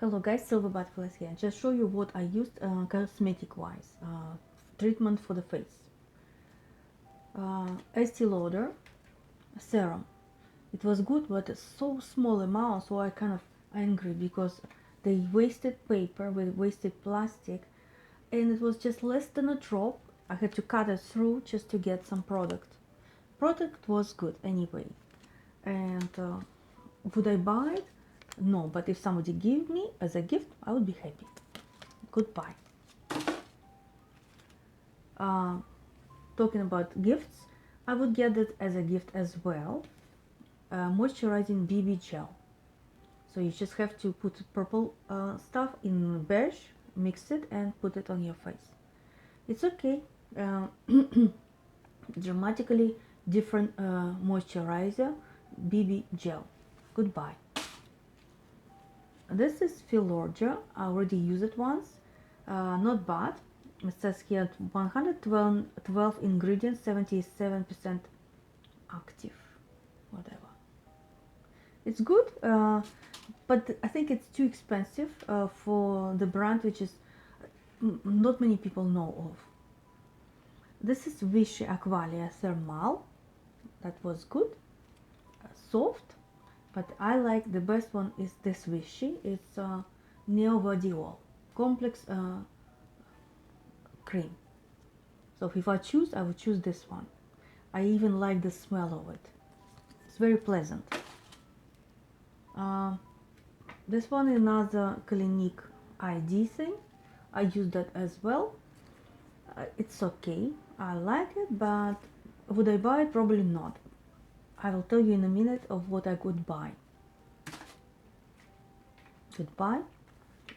Hello guys, Silver Butterflies here. Just show you what I used cosmetic wise, treatment for the face. Estee Lauder serum. It was good, but it's so small amount, so I kind of angry because they wasted paper, they wasted plastic, and it was just less than a drop. I had to cut it through just to get some product. Product was good anyway, and would I buy it? No, but if somebody give me as a gift, I would be happy. Goodbye. Talking about gifts, I would get it as a gift as well. Moisturizing Bibi Gel. So you just have to put purple stuff in beige, mix it and put it on your face. It's okay. Dramatically different moisturizer Bb Gel. Goodbye. This is FILORGIA. I already used it once. Not bad. It says here 112 ingredients, 77% active. Whatever. It's good, but I think it's too expensive for the brand, which is not many people know of. This is VICHY AQUALIA Thermal. That was good. Soft. But I like the best one is this VICHY. It's NEOVADIOL complex cream. So if I choose, I would choose this one. I even like the smell of it. It's very pleasant. This one is another CLINIQUE ID thing. I use that as well. It's okay. I like it, but would I buy it? Probably not. I will tell you in a minute of what I could buy. Goodbye.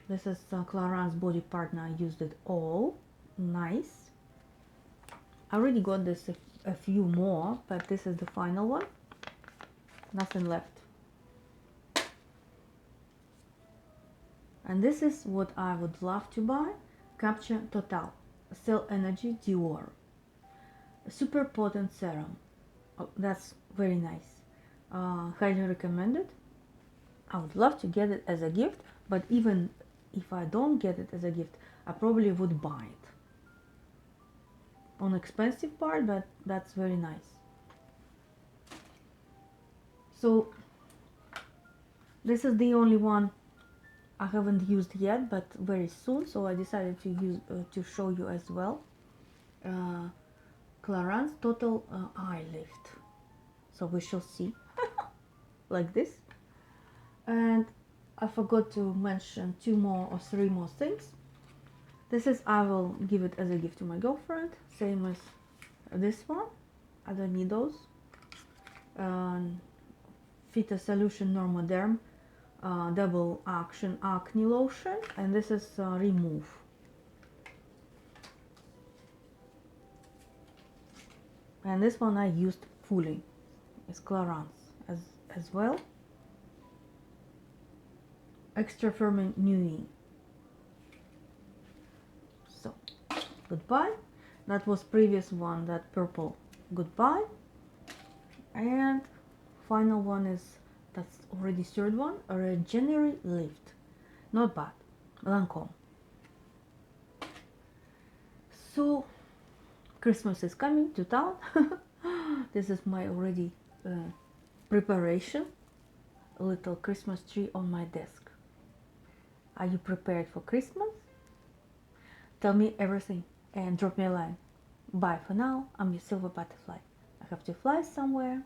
This is Clarence body partner. I used it all. Nice. I already got this a few more, but this is the final one. Nothing left. And this is what I would love to buy. Capture Total Cell Energy DIOR. Super potent serum. Oh, that's very nice. Highly recommended. I would love to get it as a gift, but even if I don't get it as a gift, I probably would buy it. On expensive part, but that's very nice. So this is the only one I haven't used yet, but very soon. So I decided to use to show you as well. Clarence Total Eye Lift. So we shall see, like this. And I forgot to mention 2 more or 3 more things. This is, I will give it as a gift to my girlfriend, same as this one. I don't need those. Fita Solution Normoderm Double Action Acne Lotion, and this is Remove. And this one I used fully. It's Clarence as well. Extra firming NUIT. So goodbye. That was previous one, that purple. Goodbye. And final one is, that's already 3rd one, a Regenerie Lift. Not bad. Lancome. So Christmas is coming to town. This is my already preparation. A little Christmas tree on my desk. Are you prepared for Christmas? Tell me everything and drop me a line. Bye for now. I'm your Silver Butterfly. I have to fly somewhere.